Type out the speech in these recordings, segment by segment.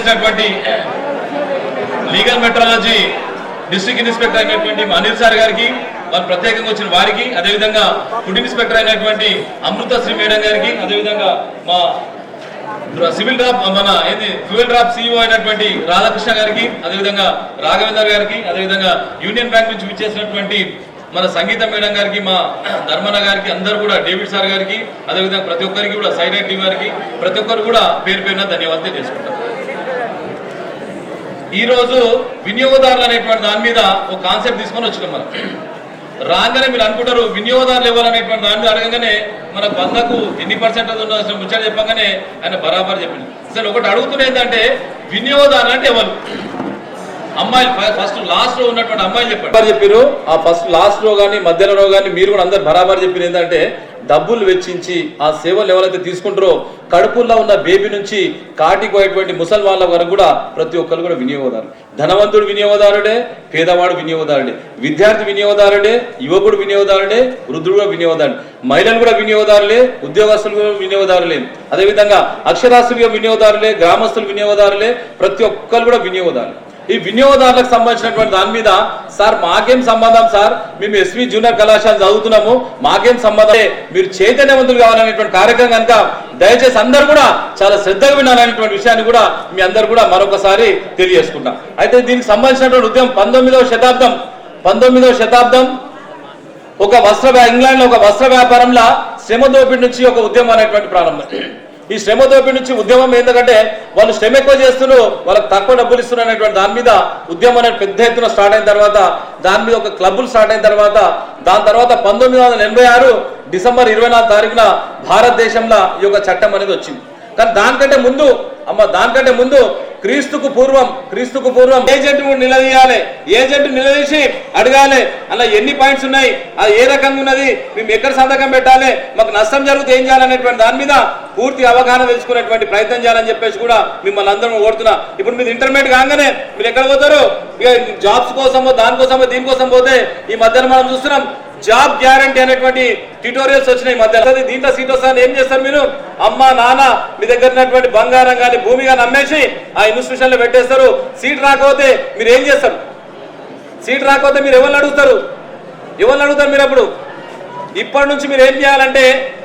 చేసినటువంటి legal metrology district inspector అయినటువంటి Anil sir గారికి, వాళ్ళు ప్రత్యేకంగా వచ్చిన వారికి, అదేవిధంగా ఫుడ్ ఇన్స్పెక్టర్ అయినటువంటి అమృతశ్రీ మేడం గారికి, అదేవిధంగా మా సివిల్ డ్రాప్ మన ఫ్యూయల్ డ్రాప్ సిఇఓ అయినటువంటి రాధాకృష్ణ గారికి, అదేవిధంగా రాఘవేందర్ గారికి, అదేవిధంగా యూనియన్ బ్యాంక్ నుంచి విచ్చేసినటువంటి మన సంగీత మేడం గారికి, మా ధర్మన గారికి, అందరూ కూడా డేవిడ్ సార్ గారికి, అదేవిధంగా ప్రతి ఒక్కరికి కూడా సైరైట్ టీవీ గారికి, ప్రతి ఒక్కరు కూడా పేరు పేరున ధన్యవాదాలు తెలియజేసుకుంటారు. ఈరోజు వినియోగదారులు అనేటువంటి దాని మీద ఒక కాన్సెప్ట్ తీసుకొని వచ్చినాం. మనం రాగానే మీరు అనుకుంటారు వినియోగదారులు ఇవ్వాలనేటువంటి దాని మీద అడగగానే మనకు 100కు ఎన్ని % ఉండాల్సిన ముచ్చట చెప్పగానే ఆయన బరాబర్ చెప్పింది. అసలు ఒకటి అడుగుతున్నా ఏంటంటే వినియోగదారులు అంటే ఎవరు? అమ్మాయిలు ఫస్ట్ లాస్ట్ లో ఉన్నటువంటి అమ్మాయిలు చెప్పారు. ఆ ఫస్ట్ లాస్ట్ లో కానీ మధ్యలో కానీ మీరు కూడా అందరు బరాబర్ చెప్పిన ఏంటంటే డబ్బులు వెచ్చించి ఆ సేవలు ఎవరైతే తీసుకుంటారో కడుపుల్లో ఉన్న బేబీ నుంచి కాటికి పోయేటువంటి ముసలి వాళ్ళ వరకు కూడా ప్రతి ఒక్కరు కూడా వినియోగదారు. ధనవంతుడు వినియోగదారుడే, పేదవాడు వినియోగదారుడే, విద్యార్థి వినియోగదారుడే, యువకుడు వినియోగదారుడే, వృద్ధుడు కూడా వినియోగదారుడు, మహిళలు కూడా వినియోగదారులే, ఉద్యోగస్తులు కూడా వినియోగదారులే, అదేవిధంగా అక్షరాస్యులుగా వినియోగదారులే, గ్రామస్తులు వినియోగదారులే, ప్రతి ఒక్కరు కూడా వినియోగదారులు. ఈ వినియోగదారులకు సంబంధించినటువంటి దాని మీద సార్ మాకేం సంబంధం సార్, మేము ఎస్వి జూనియర్ కళాశాల చదువుతున్నాము, మాకేం సంబంధం, మీరు చైతన్యవంతులు కావాలనేటువంటి కార్యక్రమం కనుక దయచేసి అందరూ కూడా చాలా శ్రద్ధగా వినాలనేటువంటి విషయాన్ని కూడా మీ అందరు కూడా మరొకసారి తెలియజేసుకుంటాం. అయితే దీనికి సంబంధించినటువంటి ఉద్యమం 19వ శతాబ్దం ఒక ఇంగ్లాండ్ లో ఒక వస్త్ర వ్యాపారంలో శ్రమ దోపిడీ నుంచి ఒక ఉద్యమం అనేటువంటి ప్రారంభం. ఈ శ్రమ దోపిడీ నుంచి ఉద్యమం ఏంటంటే వాళ్ళు శ్రమ ఎక్కువ చేస్తున్నారు, వాళ్ళకి తక్కువ డబ్బులు ఇస్తున్నారు అనేటువంటి దాని మీద ఉద్యమం అనేది పెద్ద ఎత్తున స్టార్ట్ అయిన తర్వాత, దాని మీద ఒక క్లబ్బులు స్టార్ట్ అయిన తర్వాత, దాని తర్వాత 1986 డిసెంబర్ 24 తారీఖున భారతదేశంలో ఈ యొక్క చట్టం అనేది వచ్చింది. కానీ దానికంటే ముందు క్రీస్తుకు పూర్వం ఏజెంట్ నిలదీయాలి, ఏజెంట్ నిలదీసి అడగాలి అలా ఎన్ని పాయింట్స్ ఉన్నాయి, అది ఏ రకంగా ఉన్నది, మేము ఎక్కడ సంతకం పెట్టాలి, మాకు నష్టం జరిగితే ఏం చేయాలనేటువంటి దాని మీద పూర్తి అవగాహన తెలుసుకునేటువంటి ప్రయత్నం చేయాలని చెప్పేసి కూడా మిమ్మల్ని అందరం కోరుతున్నా. ఇప్పుడు మీరు ఇంటర్మీడియట్ కాగానే మీరు ఎక్కడ పోతారు, ఇక జాబ్స్ కోసమో దానికోసమో దీనికోసం పోతే ఈ మధ్యన మనం చూస్తున్నాం జాబ్ గ్యారంటీ అనేటువంటి ట్యూటోరియల్స్ వచ్చినాయి మధ్యలో. దీంట్లో సీట్ వస్తాను ఏం చేస్తారు మీరు, అమ్మ నాన్న మీ దగ్గర ఉన్నటువంటి బంగారం కానీ భూమి కానీ అమ్మేసి ఆ ఇన్స్టిట్యూషన్ లో పెట్టేస్తారు. సీట్ రాకపోతే మీరు ఏం చేస్తారు, సీట్ రాకపోతే మీరు ఎవరిని అడుగుతారు మీరు? అప్పుడు ఇప్పటి నుంచి మీరు ఏం చేయాలంటే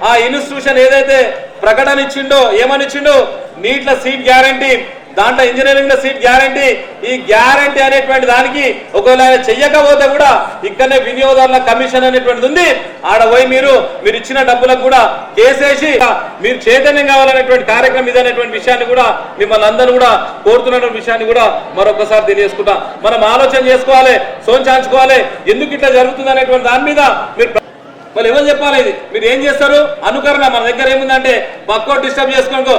ఆ ఇన్స్టిట్యూషన్ ఏదైతే ప్రకటన ఇచ్చిండో, ఏమని ఇచ్చిండో, నీట్ల సీట్ గ్యారంటీ, దాంట్లో ఇంజనీరింగ్ లో సీట్ గ్యారంటీ, ఈ గ్యారంటీ అనేటువంటి దానికి ఒకవేళ చెయ్యకపోతే కూడా ఇక్కడనే వినియోగదారుల కమిషన్ అనేటువంటిది ఉంది, ఆడ పోయి మీరు ఇచ్చిన డబ్బులకు కూడా కేసేసి మీరు చైతన్యం కావాలనేటువంటి కార్యక్రమం ఇదనేటువంటి విషయాన్ని కూడా మిమ్మల్ని అందరూ కూడా కోరుతున్న విషయాన్ని కూడా మరొకసారి తెలియజేసుకుంటా. మనం ఆలోచన చేసుకోవాలి, సోంచాంచుకోవాలి, ఎందుకు ఇట్లా జరుగుతుంది అనేటువంటి దాని మీద మీరు వాళ్ళు ఎవరు చెప్పాలి. ఇది మీరు ఏం చేస్తారు, అనుకరణ. మన దగ్గర ఏముందంటే పక్కో డిస్టర్బ్ చేసుకోనుకో,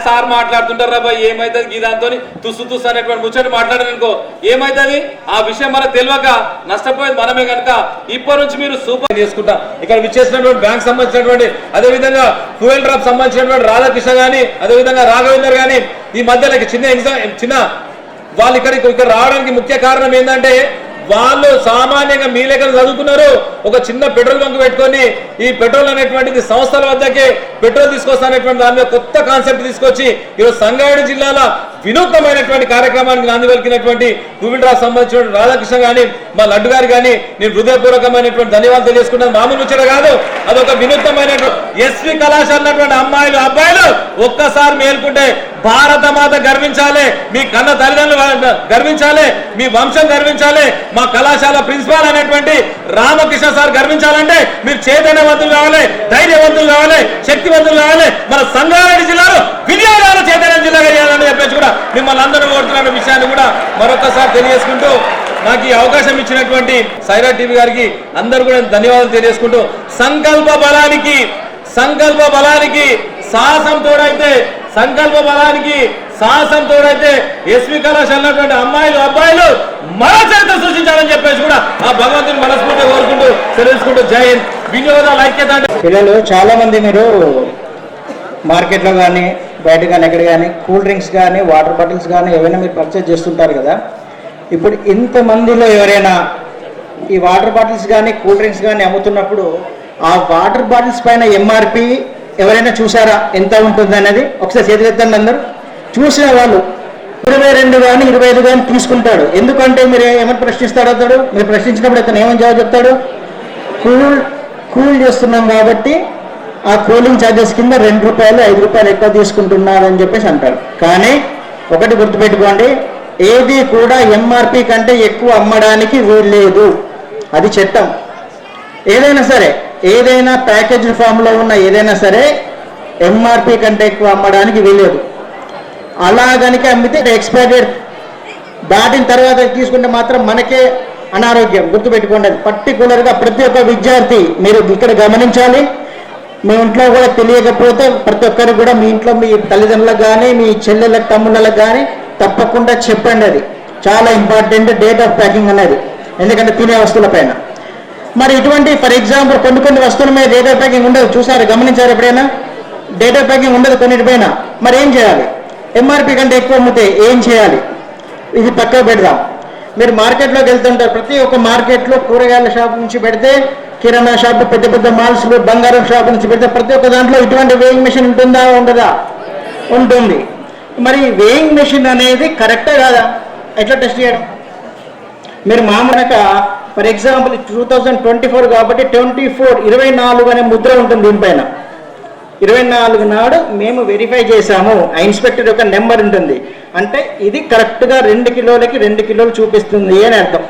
సార్ మాట్లాడుతుంటారు రాబాయ్ ఏమవుతుంది గీదాంతో తుస్సు అనేటువంటి ముచ్చట మాట్లాడారనుకో ఏమవుతుంది, ఆ విషయం మనకు తెలియక నష్టపోయేది మనమే కనుక ఇప్పటి నుంచి మీరు సూపర్ చేసుకుంటా. ఇక్కడ విచ్చేసినటువంటి బ్యాంక్ సంబంధించినటువంటి, అదేవిధంగా ఫ్యూయల్ డ్రాప్ సంబంధించినటువంటి రాధాకృష్ణ కానీ, అదేవిధంగా రాఘవేందర్ కానీ, ఈ మధ్యలో చిన్న వాళ్ళు ఇక్కడ రావడానికి ముఖ్య కారణం ఏంటంటే వాళ్ళు సామాన్యంగా మీ లెక్కన చదువుకున్నారు, ఒక చిన్న పెట్రోల్ బంక్ పెట్టుకొని ఈ పెట్రోల్ అనేటువంటిది సంస్థల వద్దకే పెట్రోల్ తీసుకొస్తానేటువంటి దాని మీద కొత్త కాన్సెప్ట్ తీసుకొచ్చి ఈరోజు సంగారెడ్డి జిల్లాలో వినూత్నమైనటువంటి కార్యక్రమానికి నాంది పలికినటువంటి ఫ్యూయల్ డ్రాప్ సంబంధించిన రాధాకృష్ణ కానీ మా లడ్డు గారు కానీ నేను హృదయపూర్వకమైనటువంటి ధన్యవాదాలు తెలియజేసుకున్నాను. మామూలు ముచ్చట కాదు, అదొక వినూత్నమైనటువంటి ఎస్వి కళాశాల ఉన్నటువంటి అమ్మాయిలు అబ్బాయిలు ఒక్కసారి మేల్కుంటే భారత మాత గర్వించాలి, మీ కన్న తల్లిదండ్రులు గర్వించాలి, మీ వంశం గర్వించాలి, మా కళాశాల ప్రిన్సిపాల్ అనేటువంటి రామకృష్ణ సార్ గర్వించాలంటే మీరు చైతన్యవంతులు కావాలి, ధైర్యవంతులు కావాలి, శక్తివంతులు కావాలి. మన సంగారెడ్డి జిల్లాలో వినియోగదారుల చైతన్య జిల్లాగా చేయాలని చెప్పేసి కూడా మిమ్మల్ని అందరూ కోరుతున్న విషయాన్ని కూడా మరొకసారి తెలియజేసుకుంటూ నాకు ఈ అవకాశం ఇచ్చినటువంటి సైరా టీవీ గారికి అందరూ కూడా ధన్యవాదాలు తెలియజేసుకుంటూ సంకల్ప బలానికి సాహసం తోడైతే ఎస్వి కళాశాల ఉన్నటువంటి అమ్మాయిలు అబ్బాయిలు మరో చరిత్ర సృష్టించాలని చెప్పేసి కూడా ఆ భగవంతుని మనస్ఫూర్తిగా కోరుకుంటూ తెలుసుకుంటూ జై హింద్. వినియోగదారుల ఐక్యత అంటే పిల్లలు చాలా మంది మీరు మార్కెట్లో కానీ బయట కానీ ఎక్కడ కానీ కూల్ డ్రింక్స్ కానీ వాటర్ బాటిల్స్ కానీ ఏవైనా మీరు పర్చేజ్ చేస్తుంటారు కదా. ఇప్పుడు ఇంతమందిలో ఎవరైనా ఈ వాటర్ బాటిల్స్ కానీ కూల్ డ్రింక్స్ కానీ అమ్ముతున్నప్పుడు ఆ వాటర్ బాటిల్స్ పైన ఎంఆర్పి ఎవరైనా చూసారా ఎంత ఉంటుంది అనేది? ఒకసారి చేతులెత్తండి అందరూ. చూసిన వాళ్ళు 22 కానీ 25 కానీ తీసుకుంటాడు. ఎందుకంటే మీరు ఏమని ప్రశ్నిస్తాడు అతడు? మీరు ప్రశ్నించినప్పుడు అతను ఏమని జవాబు చెప్తాడు? కూల్ చేస్తున్నాం కాబట్టి ఆ కూలింగ్ ఛార్జెస్ కింద 2 రూపాయలు 5 రూపాయలు ఎక్కువ తీసుకుంటున్నారు అని చెప్పేసి అంటారు. కానీ ఒకటి గుర్తుపెట్టుకోండి, ఏది కూడా ఎంఆర్పి కంటే ఎక్కువ అమ్మడానికి వీల్లేదు. అది చట్టం. ఏదైనా సరే, ఏదైనా ప్యాకేజ్ ఫామ్లో ఉన్న ఏదైనా సరే ఎంఆర్పి కంటే ఎక్కువ అమ్మడానికి వీల్లేదు. అలా కనుక అమ్మితే ఎక్స్పైరీ డేట్ దాటిన తర్వాత తీసుకుంటే మాత్రం మనకే అనారోగ్యం. గుర్తుపెట్టుకోండి. అది పర్టికులర్గా ప్రతి ఒక్క విద్యార్థి మీరు ఇక్కడ గమనించాలి. మీ ఇంట్లో కూడా తెలియకపోతే ప్రతి ఒక్కరికి కూడా మీ ఇంట్లో మీ తల్లిదండ్రులకు కానీ మీ చెల్లెళ్ళకి తమ్ముళ్ళకి కానీ తప్పకుండా చెప్పండి. అది చాలా ఇంపార్టెంట్, డేట్ ఆఫ్ ప్యాకింగ్ అనేది. ఎందుకంటే తినే వస్తువుల పైన మరి ఇటువంటి ఫర్ ఎగ్జాంపుల్ కొన్ని వస్తువుల మీద డేట్ ఆఫ్ ప్యాకింగ్ ఉండదు. చూసారు, గమనించారు ఎప్పుడైనా? డేట్ ఆఫ్ ప్యాకింగ్ ఉండదు కొన్నిటిపైన. మరి ఏం చేయాలి? ఎంఆర్పి కంటే ఎక్కువ అమ్మితే ఏం చేయాలి? ఇది పక్కకు పెడదాం. మీరు మార్కెట్లోకి వెళ్తుంటారు. ప్రతి ఒక్క మార్కెట్లో కూరగాయల షాప్ నుంచి పెడితే, కిరాణా షాప్, పెద్ద మాల్స్లో బంగారం షాప్ నుంచి పెడితే ప్రతి ఒక్క దాంట్లో ఇటువంటి వేయింగ్ మెషిన్ ఉంటుందా ఉండదా? ఉంటుంది. మరి వేయింగ్ మెషిన్ అనేది కరెక్టా కాదా? ఎట్లా టెస్ట్ చేయడం? మీరు మామూలుగా ఫర్ ఎగ్జాంపుల్ 2024 కాబట్టి 24 అనే ముద్ర ఉంటుంది దీనిపైన. 24 నాడు మేము వెరిఫై చేశాము, ఆ ఇన్స్పెక్టర్ యొక్క నెంబర్ ఉంటుంది. అంటే ఇది కరెక్ట్గా 2 కిలోలకి 2 కిలోలు చూపిస్తుంది అని అర్థం.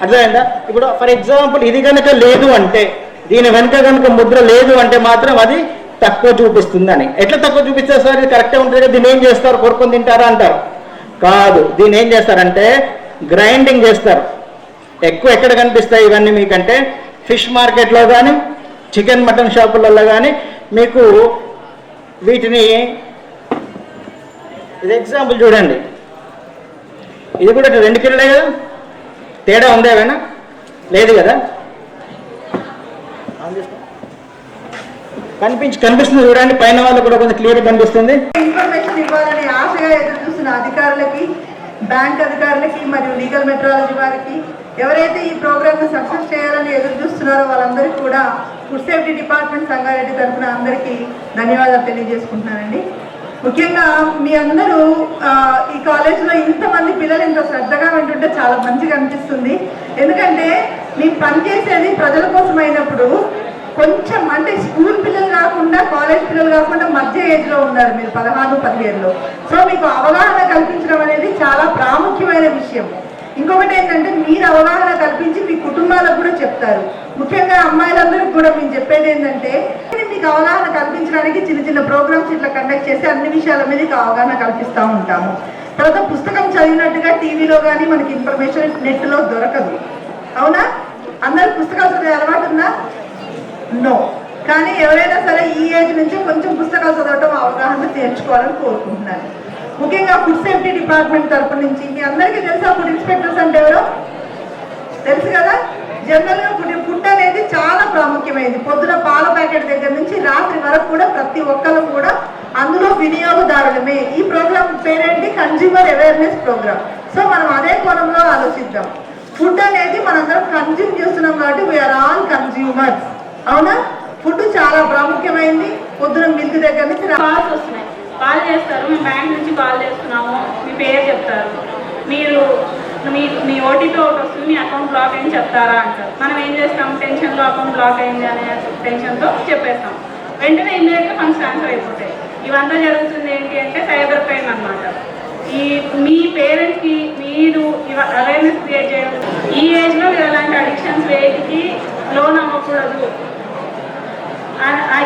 అర్థమైందా? ఇప్పుడు ఫర్ ఎగ్జాంపుల్ ఇది కనుక లేదు అంటే, దీని వెనుక కనుక ముద్ర లేదు అంటే మాత్రం అది తక్కువ చూపిస్తుంది అని. ఎట్లా తక్కువ చూపిస్తారు సార్? ఇది కరెక్టే ఉంటుంది కదా, దీన్ని ఏం చేస్తారు? కొనుక్కొని తింటారా అంటారు. కాదు, దీన్ని ఏం చేస్తారంటే గ్రైండింగ్ చేస్తారు. ఎక్కువ ఎక్కడ కనిపిస్తాయి ఇవన్నీ మీకంటే? ఫిష్ మార్కెట్లో కానీ చికెన్ మటన్ షాపులలో కానీ మీకు వీటిని, ఇది ఎగ్జాంపుల్ చూడండి. ఇది కూడా 2 కిలోలే కదా, తేడా ఉందా ఏమైనా? లేదు కదా. కనిపిస్తుంది చూడండి, పైన వాళ్ళు కూడా కొంచెం క్లియర్గా కనిపిస్తుంది. ఇన్ఫర్మేషన్ ఇవ్వాలని ఆశగా ఎదురు చూస్తున్న అధికారులకి, బ్యాంక్ అధికారులకి మరియు లీగల్ మెట్రాలజీ వారికి, ఎవరైతే ఈ ప్రోగ్రామ్ను సక్సెస్ చేయాలని ఎదురు చూస్తున్నారో వాళ్ళందరికీ కూడా ఫుడ్ సేఫ్టీ డిపార్ట్మెంట్ సంగారెడ్డి తరఫున అందరికీ ధన్యవాదాలు తెలియజేసుకుంటున్నానండి. ముఖ్యంగా మీ అందరూ ఈ కాలేజీలో ఇంతమంది పిల్లలు ఇంత శ్రద్ధగా వింటుంటే చాలా మంచిగా అనిపిస్తుంది. ఎందుకంటే మేము పనిచేసేది ప్రజల కోసం అయినప్పుడు కొంచెం అంటే స్కూల్ పిల్లలు కాకుండా, కాలేజ్ పిల్లలు కాకుండా మధ్య ఏజ్లో ఉన్నారు మీరు, 16-17లో. సో మీకు అవగాహన కల్పించడం అనేది చాలా ప్రాముఖ్యమైన విషయం. ఇంకొకటి ఏంటంటే మీరు అవగాహన కల్పించి మీ కుటుంబాలకు కూడా చెప్తారు. ముఖ్యంగా అమ్మాయిలందరికీ కూడా మేము చెప్పేది ఏంటంటే, మీకు అవగాహన కల్పించడానికి చిన్న ప్రోగ్రామ్స్ ఇట్లా కండక్ట్ చేసి అన్ని విషయాల మీద అవగాహన కల్పిస్తూ ఉంటాము. తర్వాత పుస్తకం చదివినట్టుగా టీవీలో కానీ మనకి ఇన్ఫర్మేషన్ నెట్లో దొరకదు. అవునా? అందరు పుస్తకాలు చదివే అలవాటు ఉందా? నో. కానీ ఎవరైనా సరే ఈ ఏజ్ నుంచి కొంచెం పుస్తకాలు చదవటం, అవగాహన నేర్చుకోవాలని కోరుకుంటున్నాను. ముఖ్యంగా ఫుడ్ సేఫ్టీ డిపార్ట్మెంట్ తరపు నుంచి మీ అందరికీ తెలుసా ఫుడ్ ఇన్స్పెక్టర్స్ అంటే ఎవరో? తెలుసు కదా. జనరల్గా ఫుడ్ అనేది చాలా ప్రాముఖ్యమైనది. పొద్దున పాల ప్యాకెట్ దగ్గర నుంచి రాత్రి వరకు కూడా ప్రతి ఒక్కరు కూడా అందులో వినియోగదారులమే. ఈ ప్రోగ్రామ్ పేరేంటి? Consumer awareness programme. సో మనం అదే కోణంలో ఆలోచిద్దాం. ఫుడ్ అనేది మనందరం కన్జ్యూమ్ చేస్తున్నాం కాబట్టి వీఆర్ ఆల్ కన్జ్యూమర్స్. అవునా? ఫుడ్ చాలా ప్రాముఖ్యమైనది. పొద్దున మిల్క్ దగ్గర నుంచి కాల్స్ వస్తున్నాయి, కాల్ చేస్తారు, మేము బ్యాంక్ నుంచి కాల్ చేస్తున్నాము, మీ పేరు చెప్తారు, మీరు మీ ఓటీపీ ఒకటి వస్తుంది, మీ అకౌంట్ బ్లాక్ అయింది చెప్తారా అంటారు. మనం ఏం చేస్తాం? టెన్షన్లో అకౌంట్ బ్లాక్ అయింది అనే టెన్షన్తో చెప్పేస్తాం. వెంటనే ఇమ్మీడియట్గా ఫండ్స్ ట్రాన్స్ఫర్ అయిపోతాయి. ఇవంతా జరుగుతుంది ఏంటి అంటే సైబర్ క్రైమ్ అన్నమాట. మీ పేరెంట్స్కి మీరు అవేర్నెస్ క్రియేట్ చేయడం, ఈ ఏజ్లో మీరు అలాంటి అడిక్షన్స్ వేటికి లోన్ అవ్వకూడదు.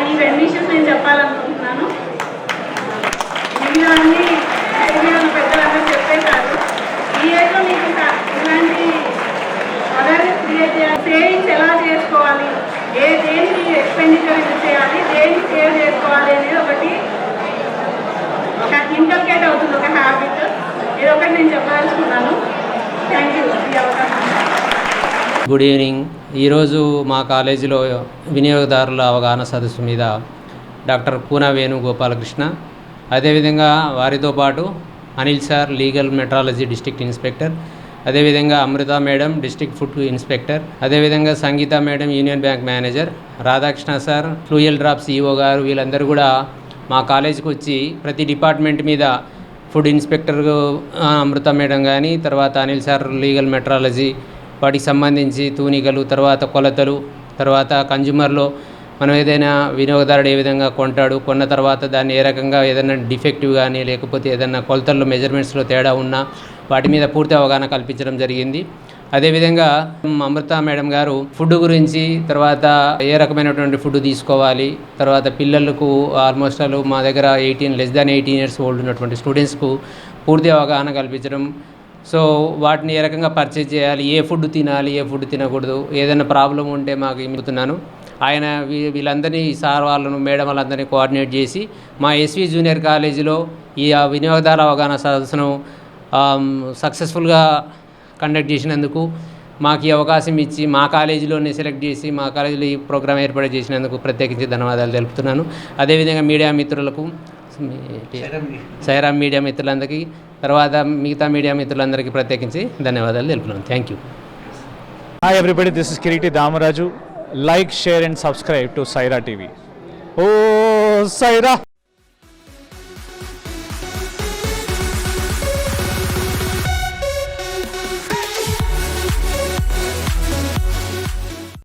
ఈ 2 ఇష్యూస్ నేను చెప్పాలనుకుంటున్నాను. మిగిలినవన్నీ పెద్దలందరూ చెప్పేశారు. ఈ ఏజ్లో మీకు ఇలాంటి అవేర్నెస్ క్రియేట్ చేయాలి. సేవింగ్స్ ఎలా చేసుకోవాలి, దేనికి ఎక్స్పెండిచర్ యూజ్ చేయాలి, దేనికి సేవ్ చేసుకోవాలి అనేది ఒకటి ఇన్కల్కేట్ అవుతుంది, ఒక హ్యాబిట్. ఇది ఒకటి నేను చెప్పదలుచుకున్నాను. థ్యాంక్ యూ ఈ అవకాశం. Good evening. ఈరోజు మా కాలేజీలో వినియోగదారుల అవగాహన సదస్సు మీద డాక్టర్ పూనా వేణు గోపాలకృష్ణ, అదేవిధంగా వారితో పాటు Anil sir legal metrology district inspector, అదేవిధంగా Amrita madam district food inspector, అదేవిధంగా Sangeetha madam union bank manager, Radhakrishna sir ఫ్లూయల్ డ్రాప్స్ ఈఓ గారు, వీళ్ళందరూ కూడా మా కాలేజీకి వచ్చి ప్రతి డిపార్ట్మెంట్ మీద ఫుడ్ ఇన్స్పెక్టర్ అమృత మేడం కానీ, తర్వాత అనిల్ సార్ లీగల్ మెట్రాలజీ, వాటికి సంబంధించి తూనికలు, తర్వాత కొలతలు, తర్వాత కన్జ్యూమర్లో మనం ఏదైనా వినియోగదారుడు ఏ విధంగా కొంటాడు, కొన్న తర్వాత దాన్ని ఏ రకంగా ఏదైనా డిఫెక్టివ్ కానీ లేకపోతే ఏదైనా కొలతల్లో మెజర్మెంట్స్లో తేడా ఉన్నా వాటి మీద పూర్తి అవగాహన కల్పించడం జరిగింది. అదేవిధంగా అమృత మేడం గారు ఫుడ్ గురించి, తర్వాత ఏ రకమైనటువంటి ఫుడ్ తీసుకోవాలి, తర్వాత పిల్లలకు ఆల్మోస్ట్ మా దగ్గర లెస్ దాన్ 18 years ఓల్డ్ ఉన్నటువంటి స్టూడెంట్స్కు పూర్తి అవగాహన కల్పించడం. సో వాటిని ఏ రకంగా పర్చేజ్ చేయాలి, ఏ ఫుడ్ తినాలి, ఏ ఫుడ్ తినకూడదు, ఏదైనా ప్రాబ్లం ఉంటే మాకు ఇమ్ముతున్నాను. ఆయన వీళ్ళందరినీ, సార్ వాళ్ళను, మేడం వాళ్ళందరినీ కోఆర్డినేట్ చేసి మా ఎస్వి జూనియర్ కాలేజీలో ఈ వినియోగదారుల అవగాహన సదస్సును సక్సెస్ఫుల్గా కండక్ట్ చేసినందుకు, మాకు ఈ అవకాశం ఇచ్చి మా కాలేజీలోనే సెలెక్ట్ చేసి మా కాలేజీలో ఈ ప్రోగ్రాం ఏర్పాటు చేసినందుకు ప్రత్యేకించి ధన్యవాదాలు తెలుపుతున్నాను. అదేవిధంగా మీడియా మిత్రులకు, సైరామ్ మీడియా మిత్రులందరికీ, తర్వాత మిగతా మీడియా మిత్రులందరికీ ప్రత్యేకించి ధన్యవాదాలు తెలుపుతున్నాను. Thank you. Hi everybody, this is Kiriti Damaraju. Like, share and subscribe to Saira TV. Oh, Saira!